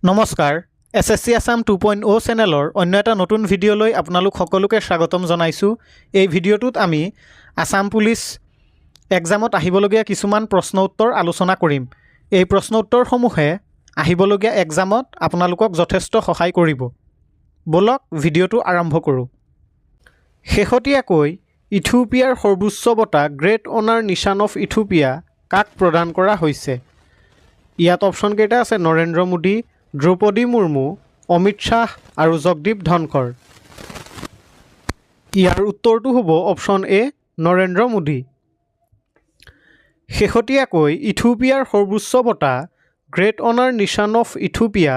নমস্কাৰ SSC আসাম 2.0 চেনেলৰ অন্য এটা নতুন ভিডিঅ'লৈ আপোনালোক সকলোকে স্বাগতম জনাইছোঁ। এই ভিডিঅ'টোত আমি আসাম পুলিচ এক্সামত আহিবলগীয়া কিছুমান প্ৰশ্ন উত্তৰ আলোচনা কৰিম। এই প্ৰশ্ন উত্তৰসমূহে আহিবলগীয়া এক্সামত আপোনালোকক যথেষ্ট সহায় কৰিব। বলক ভিডিঅ'টো আৰম্ভ কৰোঁ। শেহতীয়াকৈ ইথিওপিয়াৰ সৰ্বোচ্চ বঁটা গ্ৰেট অনাৰ নিছান অফ ইথিওপিয়া কাক প্ৰদান কৰা হৈছে? ইয়াত অপশ্যন কেইটা আছে নৰেন্দ্ৰ মোদী, দ্ৰৌপদী মুৰ্মু, অমিত শ্বাহ আৰু জগদীপ ধনখৰ। ইয়াৰ উত্তৰটো হ'ব অপশ্যন এ নৰেন্দ্ৰ মোদী। শেহতীয়াকৈ ইথিওপিয়াৰ সৰ্বোচ্চ বঁটা গ্ৰেট অনাৰ নিছান অফ ইথিওপিয়া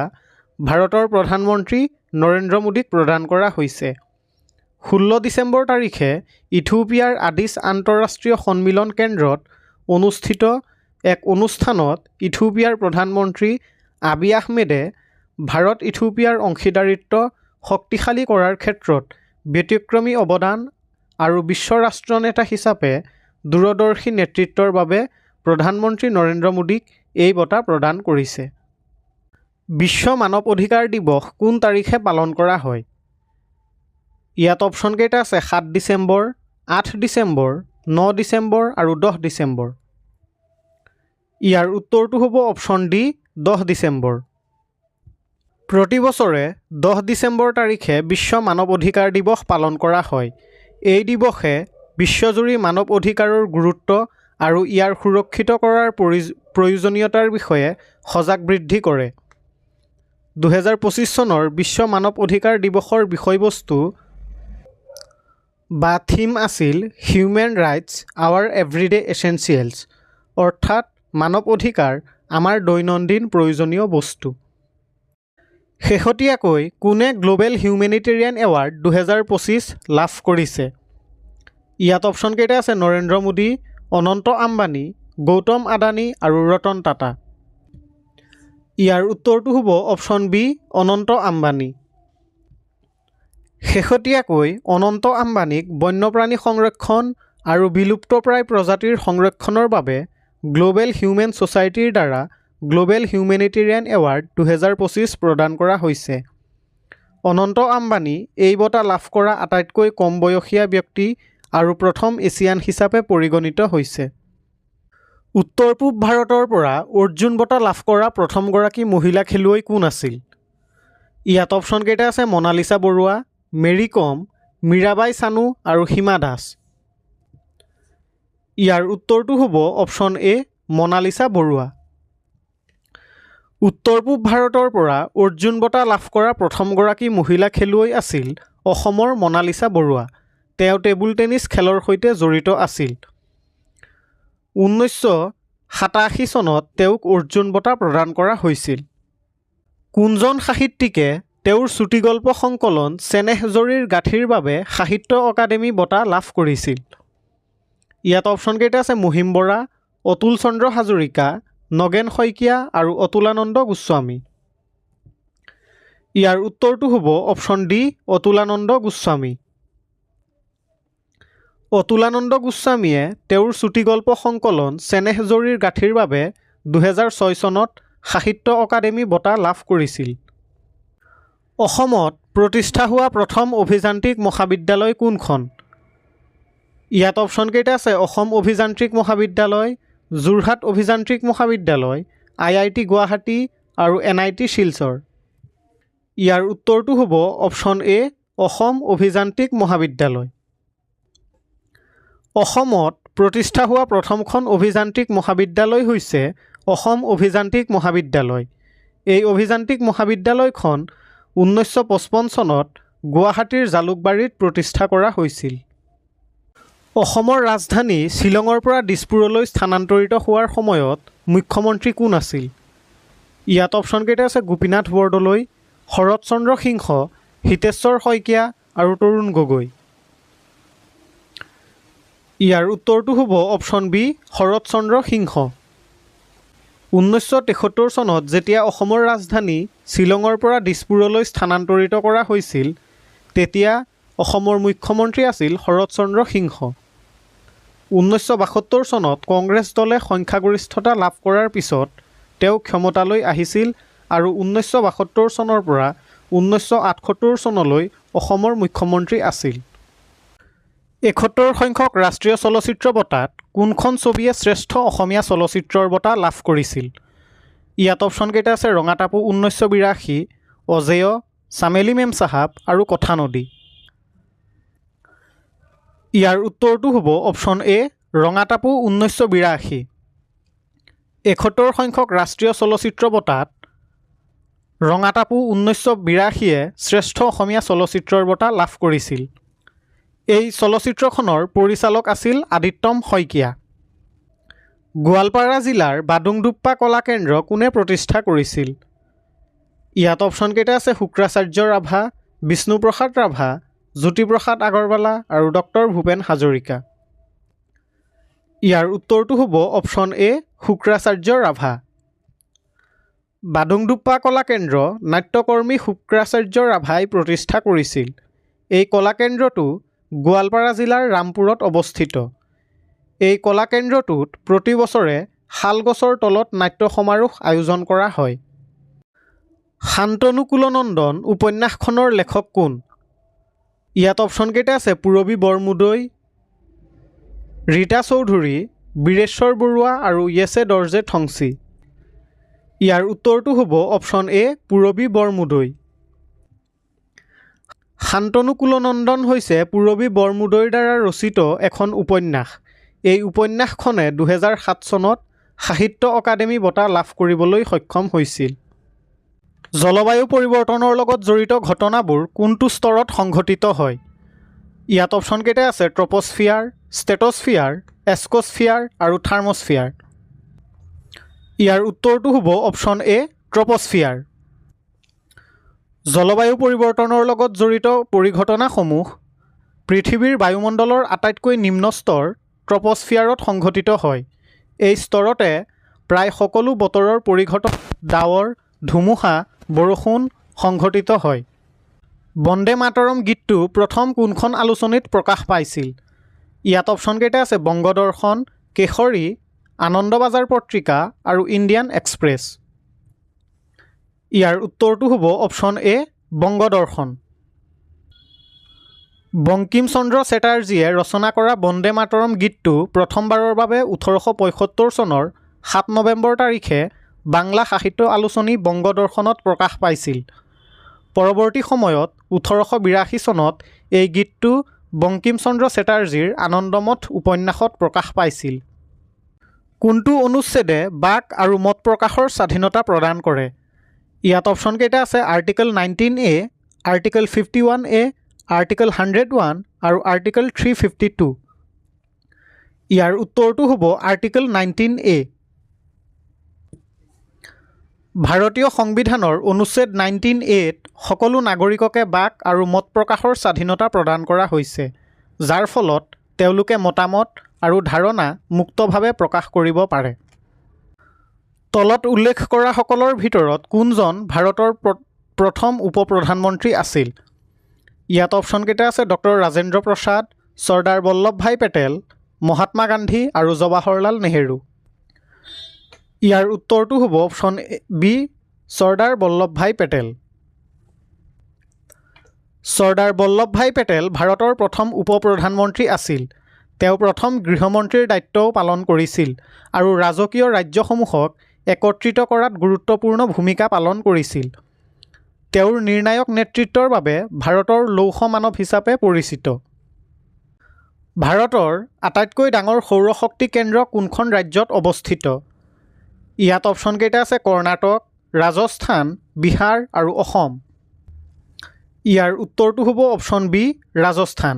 ভাৰতৰ প্ৰধানমন্ত্ৰী নৰেন্দ্ৰ মোদীক প্ৰদান কৰা হৈছে। 16 ডিচেম্বৰ তাৰিখে ইথিওপিয়াৰ আদিছ আন্তঃৰাষ্ট্ৰীয় সন্মিলন কেন্দ্ৰত অনুষ্ঠিত এক অনুষ্ঠানত ইথিওপিয়াৰ প্ৰধানমন্ত্ৰী আবি আহমেদে ভাৰত ইথিওপিয়াৰ অংশীদাৰিত্ব শক্তিশালী কৰাৰ ক্ষেত্ৰত ব্যতিক্ৰমী অৱদান আৰু বিশ্ব ৰাষ্ট্ৰনেতা হিচাপে দূৰদৰ্শী নেতৃত্বৰ বাবে প্ৰধানমন্ত্ৰী নৰেন্দ্ৰ মোদীক এই বঁটা প্ৰদান কৰিছে। বিশ্ব মানৱ অধিকাৰ দিৱস কোন তাৰিখে পালন কৰা হয়? ইয়াত অপশ্যন কেইটা আছে 7 ডিচেম্বৰ, 8 ডিচেম্বৰ, 9 ডিচেম্বৰ আৰু 10 ডিচেম্বৰ। ইয়াৰ উত্তৰটো হ'ব অপশ্যন ডি 10 ডিচেম্বৰ। প্ৰতি বছৰে 10 ডিচেম্বৰ তাৰিখে বিশ্ব মানৱ অধিকাৰ দিৱস পালন কৰা হয়। এই দিৱসে বিশ্বজুৰি মানৱ অধিকাৰৰ গুৰুত্ব আৰু ইয়াৰ সুৰক্ষিত কৰাৰ প্ৰয়োজনীয়তাৰ বিষয়ে সজাগ বৃদ্ধি কৰে। 2025 চনৰ বিশ্ব মানৱ অধিকাৰ দিৱসৰ বিষয়বস্তু বা থিম আছিল হিউমেন ৰাইটছ আৱাৰ এভৰিডে এছেঞ্চিয়েলছ, অৰ্থাৎ মানৱ অধিকাৰ আমাৰ দৈনন্দিন প্ৰয়োজনীয় বস্তু। শেহতীয়াকৈ কোনে গ্ল'বেল হিউমেনিটেৰিয়ান এৱাৰ্ড 2025 লাভ কৰিছে? ইয়াত অপশ্যন কেইটা আছে নৰেন্দ্ৰ মোদী, অনন্ত আম্বানী, গৌতম আদানী আৰু ৰতন টাটা। ইয়াৰ উত্তৰটো হ'ব অপশ্যন বি অনন্ত আম্বানী। শেহতীয়াকৈ অনন্ত আম্বানীক বন্যপ্ৰাণী সংৰক্ষণ আৰু বিলুপ্তপ্ৰায় প্ৰজাতিৰ সংৰক্ষণৰ বাবে গ্ল'বেল হিউমেন ছ'চাইটিৰ দ্বাৰা গ্ল'বেল হিউমেনিটেৰিয়ান এৱাৰ্ড 2025 প্ৰদান কৰা হৈছে। অনন্ত আম্বানী এই বঁটা লাভ কৰা আটাইতকৈ কম বয়সীয়া ব্যক্তি আৰু প্ৰথম এছিয়ান হিচাপে পৰিগণিত হৈছে। উত্তৰ পূব ভাৰতৰ পৰা অৰ্জুন বঁটা লাভ কৰা প্ৰথমগৰাকী মহিলা খেলুৱৈ কোন আছিল? ইয়াত অপশ্যন কেইটা আছে মনালিছা বৰুৱা, মেৰী কম, মীৰাবাই চানু আৰু হিমা দাস। ইয়াৰ উত্তৰটো হ'ব অপশ্যন এ মনালিছা বৰুৱা। উত্তৰ পূব ভাৰতৰ পৰা অৰ্জুন বঁটা লাভ কৰা প্ৰথমগৰাকী মহিলা খেলুৱৈ আছিল অসমৰ মনালিছা বৰুৱা। তেওঁ টেবুল টেনিছ খেলৰ সৈতে জড়িত আছিল। 1987 চনত তেওঁক অৰ্জুন বঁটা প্ৰদান কৰা হৈছিল। কোনজন সাহিত্যিকে তেওঁৰ চুটিগল্প সংকলন চেনেহজৰীৰ গাঁঠিৰ বাবে সাহিত্য অকাডেমী বঁটা লাভ কৰিছিল? ইয়াত অপশ্যন কেইটা আছে মহিম বৰা, অতুল চন্দ্ৰ হাজৰিকা, নগেন শইকীয়া আৰু অতুলানন্দ গোস্বামী। ইয়াৰ উত্তৰটো হ'ব অপশ্যন ডি অতুলানন্দ গোস্বামী। অতুলানন্দ গোস্বামীয়ে তেওঁৰ চুটিগল্প সংকলন চেনেহজৰীৰ গাঁঠিৰ বাবে 2006 চনত সাহিত্য অকাডেমী বঁটা লাভ কৰিছিল। অসমত প্ৰতিষ্ঠা হোৱা প্ৰথম অভিযান্ত্ৰিক মহাবিদ্যালয় কোনখন? ইয়াত অপশ্যন কেইটা আছে অসম অভিযান্ত্ৰিক মহাবিদ্যালয়, যোৰহাট অভিযান্ত্ৰিক মহাবিদ্যালয়, IIT গুৱাহাটী আৰু NIT শিলচৰ। ইয়াৰ উত্তৰটো হ'ব অপশ্যন এ অসম অভিযান্ত্ৰিক মহাবিদ্যালয়। অসমত প্ৰতিষ্ঠা হোৱা প্ৰথমখন অভিযান্ত্ৰিক মহাবিদ্যালয় হৈছে অসম অভিযান্ত্ৰিক মহাবিদ্যালয়। এই অভিযান্ত্ৰিক মহাবিদ্যালয়খন 1955 চনত গুৱাহাটীৰ জালুকবাৰীত প্ৰতিষ্ঠা কৰা হৈছিল। অসমৰ ৰাজধানী শ্বিলঙৰ পৰা দিছপুৰলৈ স্থানান্তৰিত হোৱাৰ সময়ত মুখ্যমন্ত্ৰী কোন আছিল? ইয়াত অপশ্যন কেইটা আছে গোপীনাথ বৰদলৈ, শৰৎ চন্দ্ৰ সিংহ, হিতেশ্বৰ শইকীয়া আৰু তৰুণ গগৈ। ইয়াৰ উত্তৰটো হ'ব অপশ্যন বি শৰৎ চন্দ্ৰ সিংহ। 1973 চনত যেতিয়া অসমৰ ৰাজধানী শ্বিলঙৰ পৰা দিছপুৰলৈ স্থানান্তৰিত কৰা হৈছিল তেতিয়া অসমৰ মুখ্যমন্ত্ৰী আছিল শৰৎ চন্দ্ৰ সিংহ। 1972 চনত কংগ্ৰেছ দলে সংখ্যাগৰিষ্ঠতা লাভ কৰাৰ পিছত তেওঁ ক্ষমতালৈ আহিছিল আৰু 1972 চনৰ পৰা 1978 চনলৈ অসমৰ মুখ্যমন্ত্ৰী আছিল। 71 সংখ্যক ৰাষ্ট্ৰীয় চলচ্চিত্ৰ বঁটাত কোনখন ছবিয়ে শ্ৰেষ্ঠ অসমীয়া চলচ্চিত্ৰৰ বঁটা লাভ কৰিছিল? ইয়াত অপশ্যনকেইটা আছে ৰঙাটাপু 1982, অজেয়, চামেলি মেম চাহাব আৰু কথা নদী। ইয়াৰ উত্তৰটো হ'ব অপশ্যন এ ৰঙাটাপু 1982। 71 সংখ্যক ৰাষ্ট্ৰীয় চলচ্চিত্ৰ বঁটাত ৰঙাটাপু 1982-এ শ্ৰেষ্ঠ অসমীয়া চলচ্চিত্ৰৰ বঁটা লাভ কৰিছিল। এই চলচ্চিত্ৰখনৰ পৰিচালক আছিল আদিত্যম শইকীয়া। গোৱালপাৰা জিলাৰ বাডুংদুপ্পা কলা কেন্দ্ৰ কোনে প্ৰতিষ্ঠা কৰিছিল? ইয়াত অপশ্যনকেইটা আছে শুক্ৰাচাৰ্য ৰাভা, বিষ্ণুপ্ৰসাদ ৰাভা, জ্যোতিপ্ৰসাদ আগৰৱালা আৰু ডক্টৰ ভূপেন হাজৰিকা। ইয়াৰ উত্তৰটো হ'ব অপশ্যন এ শুক্ৰাচাৰ্য ৰাভা। বাডুংদুপ্পা কলা কেন্দ্ৰ নাট্যকৰ্মী শুক্ৰাচাৰ্য ৰাভাই প্ৰতিষ্ঠা কৰিছিল। এই কলাকেন্দ্ৰটো গোৱালপাৰা জিলাৰ ৰামপুৰত অৱস্থিত। এই কলাকেন্দ্ৰটোত প্ৰতি বছৰে শাল গছৰ তলত নাট্য সমাৰোহ আয়োজন কৰা হয়। শান্তনু কুলনন্দন উপন্যাসখনৰ লেখক কোন? ইয়াত অপশ্যনকেইটা আছে পূৰবী বৰমুদৈ, ৰীতা চৌধুৰী, বীৰেশ্বৰ বৰুৱা আৰু য়েছে দৰ্জে থংচী। ইয়াৰ উত্তৰটো হ'ব অপশ্যন এ পূৰবী বৰমুদৈ। শান্তনু কুলনন্দন হৈছে পূৰবী বৰমুদৈৰ দ্বাৰা ৰচিত এখন উপন্যাস। এই উপন্যাসখনে 2007 চনত সাহিত্য অকাডেমী বঁটা লাভ কৰিবলৈ সক্ষম হৈছিল। জলবায়ু পৰিৱৰ্তনৰ লগত জড়িত ঘটনাবোৰ কোনটো স্তৰত সংঘটিত হয়? ইয়াত অপশ্যনকেইটা আছে ট্ৰপ'স্ফিয়াৰ, ষ্টেট'স্ফিয়াৰ, এস্ক'স্ফিয়াৰ আৰু থাৰ্ম'স্ফিয়াৰ। ইয়াৰ উত্তৰটো হ'ব অপশ্যন এ ট্ৰপ'স্ফিয়াৰ। জলবায়ু পৰিৱৰ্তনৰ লগত জড়িত পৰিঘটনাসমূহ পৃথিৱীৰ বায়ুমণ্ডলৰ আটাইতকৈ নিম্ন স্তৰ ট্ৰপ'স্ফিয়াৰত সংঘটিত হয়। এই স্তৰতে প্ৰায় সকলো বতৰৰ পৰিঘটনা, ডাৱৰ, ধুমুহা, বৰষুণ সংঘটিত হয়। বন্দে মাতৰম গীতটো প্ৰথম কোনখন আলোচনীত প্ৰকাশ পাইছিল? ইয়াত অপশ্যনকেইটা আছে বংগদৰ্শন, কেশৰী, আনন্দবাজাৰ পত্ৰিকা আৰু ইণ্ডিয়ান এক্সপ্ৰেছ। ইয়াৰ উত্তৰটো হ'ব অপশ্যন এ বংগদৰ্শন। বংকিম চন্দ্ৰ চেটাৰ্জীয়ে ৰচনা কৰা বন্দে মাতৰম গীতটো প্ৰথমবাৰৰ বাবে 1875 চনৰ 7 নৱেম্বৰ তাৰিখে বাংলা সাহিত্য আলোচনী বংগদৰ্শনত প্ৰকাশ পাইছিল। পৰৱৰ্তী সময়ত 1882 চনত এই গীতটো বংকিম চন্দ্ৰ চেটাৰ্জীৰ আনন্দমঠ উপন্যাসত প্ৰকাশ পাইছিল। কোনটো অনুচ্ছেদে বাক আৰু মত প্ৰকাশৰ স্বাধীনতা প্ৰদান কৰে? ইয়াত অপশ্যনকেইটা আছে article 19A, article 51A, article 101 আৰু আৰ্টিকল 352। ইয়াৰ উত্তৰটো হ'ব আৰ্টিকল 19A। ভাৰতীয় সংবিধানৰ অনুচ্ছেদ 19A-ত সকলো নাগৰিককে বাক আৰু মত প্ৰকাশৰ স্বাধীনতা প্ৰদান কৰা হৈছে, যাৰ ফলত তেওঁলোকে মতামত আৰু ধাৰণা মুক্তভাৱে প্ৰকাশ কৰিব পাৰে। তলত উল্লেখ কৰা সকলৰ ভিতৰত কোনজন ভাৰতৰ প্ৰথম উপ-প্ৰধানমন্ত্ৰী আছিল? ইয়াত অপশ্যনকেইটা আছে ডক্টৰ ৰাজেন্দ্ৰ প্ৰসাদ, চৰ্দাৰ বল্লভভাই পেটেল, মহাত্মা গান্ধী আৰু জৱাহৰলাল নেহেৰু। ইয়াৰ উত্তৰটো হ'ব অপশ্যন বি চৰ্দাৰ বল্লভভাই পেটেল। চৰ্দাৰ বল্লভভাই পেটেল ভাৰতৰ প্ৰথম উপ-প্ৰধানমন্ত্ৰী আছিল। তেওঁ প্ৰথম গৃহমন্ত্ৰীৰ দায়িত্বও পালন কৰিছিল আৰু ৰাজকীয় ৰাজ্যসমূহক একত্ৰিত কৰাত গুৰুত্বপূৰ্ণ ভূমিকা পালন কৰিছিল। তেওঁৰ নিৰ্ণায়ক নেতৃত্বৰ বাবে ভাৰতৰ লৌহ মানৱ হিচাপে পৰিচিত। ভাৰতৰ আটাইতকৈ ডাঙৰ সৌৰশক্তি কেন্দ্ৰ কোনখন ৰাজ্যত অৱস্থিত? ইয়াত অপশ্যনকেইটা আছে কৰ্ণাটক, ৰাজস্থান, বিহাৰ আৰু অসম। ইয়াৰ উত্তৰটো হ'ব অপশ্যন বি ৰাজস্থান।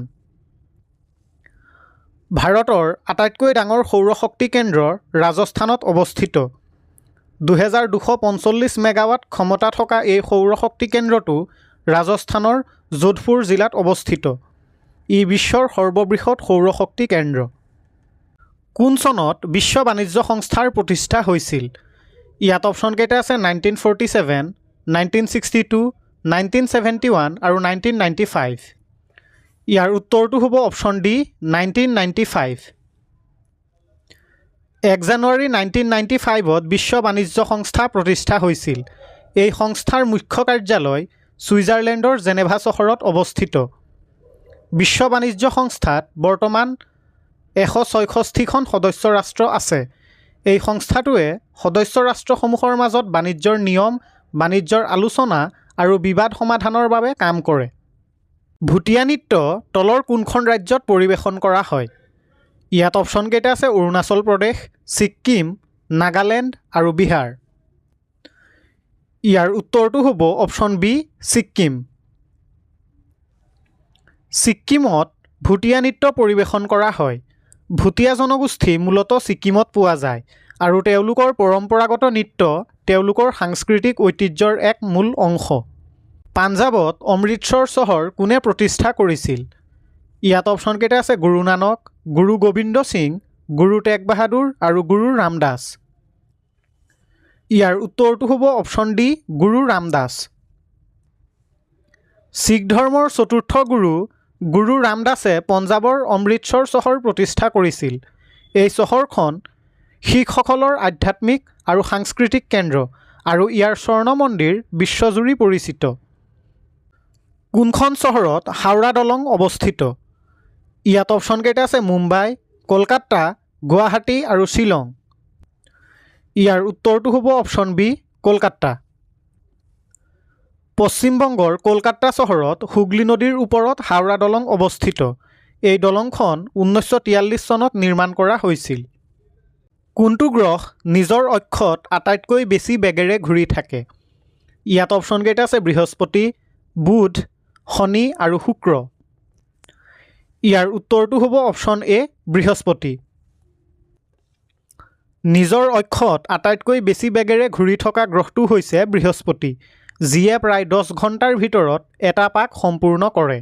ভাৰতৰ আটাইতকৈ ডাঙৰ সৌৰশক্তি কেন্দ্ৰ ৰাজস্থানত অৱস্থিত। 2245 মেগাৱাট ক্ষমতা থকা এই সৌৰশক্তি কেন্দ্ৰটো ৰাজস্থানৰ যোধপুৰ জিলাত অৱস্থিত। ই বিশ্বৰ সৰ্ববৃহৎ সৌৰশক্তি কেন্দ্ৰ। কোন চনত বিশ্ব বাণিজ্য সংস্থাৰ প্ৰতিষ্ঠা হৈছিল? ইয়াত অপশ্যনকেইটা আছে 1947, 1962, 1971 আৰু 1995। ইয়াৰ উত্তৰটো হ'ব অপশ্যন ডি 1995। 1 জানুৱাৰী 1995-ত বিশ্ব বাণিজ্য সংস্থা প্ৰতিষ্ঠা হৈছিল। এই সংস্থাৰ মুখ্য কাৰ্যালয় ছুইজাৰলেণ্ডৰ জেনেভা চহৰত অৱস্থিত। বিশ্ব বাণিজ্য সংস্থাত বৰ্তমান 166খন সদস্য ৰাষ্ট্ৰ আছে। এই সংস্থাটোৱে সদস্য ৰাষ্ট্ৰসমূহৰ মাজত বাণিজ্যৰ নিয়ম, বাণিজ্যৰ আলোচনা আৰু বিবাদ সমাধানৰ বাবে কাম কৰে। ভুটীয়া নৃত্য তলৰ কোনখন ৰাজ্যত পৰিৱেশন কৰা হয়? ইয়াত অপশ্যনকেইটা আছে অৰুণাচল প্ৰদেশ, ছিক্কিম, নাগালেণ্ড আৰু বিহাৰ। ইয়াৰ উত্তৰটো হ'ব অপশ্যন বি, ছিক্কিম। ছিক্কিমত ভুটীয়া নৃত্য পৰিৱেশন কৰা হয়। ভুটীয়া জনগোষ্ঠী মূলতঃ ছিক্কিমত পোৱা যায় আৰু তেওঁলোকৰ পৰম্পৰাগত নৃত্য তেওঁলোকৰ সাংস্কৃতিক ঐতিহ্যৰ এক মূল অংশ। পাঞ্জাৱত অমৃতসৰ চহৰ কোনে প্ৰতিষ্ঠা কৰিছিল? ইয়াত অপশ্যনকেইটা আছে গুৰু নানক, গুৰু গোবিন্দ সিং, গুৰু টেগ বাহাদুৰ আৰু গুৰু ৰামদাস। ইয়াৰ উত্তৰটো হ'ব অপশ্যন ডি, গুৰু ৰামদাস। শিখ ধৰ্মৰ চতুৰ্থ গুৰু গুৰু ৰামদাসে পঞ্জাৱৰ অমৃতসৰ চহৰ প্ৰতিষ্ঠা কৰিছিল। এই চহৰখন শিখসকলৰ আধ্যাত্মিক আৰু সাংস্কৃতিক কেন্দ্ৰ আৰু ইয়াৰ স্বৰ্ণ মন্দিৰ বিশ্বজুৰি পৰিচিত। কোনখন চহৰত হাওৰা দলং অৱস্থিত? ইয়াত অপশ্যনকেইটা আছে মুম্বাই, কলকাতা, গুৱাহাটী আৰু শ্বিলং। ইয়াৰ উত্তৰটো হ'ব অপশ্যন বি, কলকাতা। পশ্চিমবংগৰ কলকাতা চহৰত হুগলী নদীৰ ওপৰত হাওৰা দলং অৱস্থিত। এই দলংখন 1943 চনত নিৰ্মাণ কৰা হৈছিল। কোনটো গ্ৰহ নিজৰ অক্ষত আটাইতকৈ বেছি বেগেৰে ঘূৰি থাকে? ইয়াত অপশ্যনকেইটা আছে বৃহস্পতি, বুধ, শনি আৰু শুক্ৰ। ইয়াৰ উত্তৰটো হ'ব অপশ্যন এ, বৃহস্পতি। নিজৰ অক্ষত আটাইতকৈ বেছি বেগেৰে ঘূৰি থকা গ্ৰহটো হৈছে বৃহস্পতি, যিয়ে প্ৰায় 10 ঘণ্টাৰ ভিতৰত এটা পাক সম্পূৰ্ণ কৰে।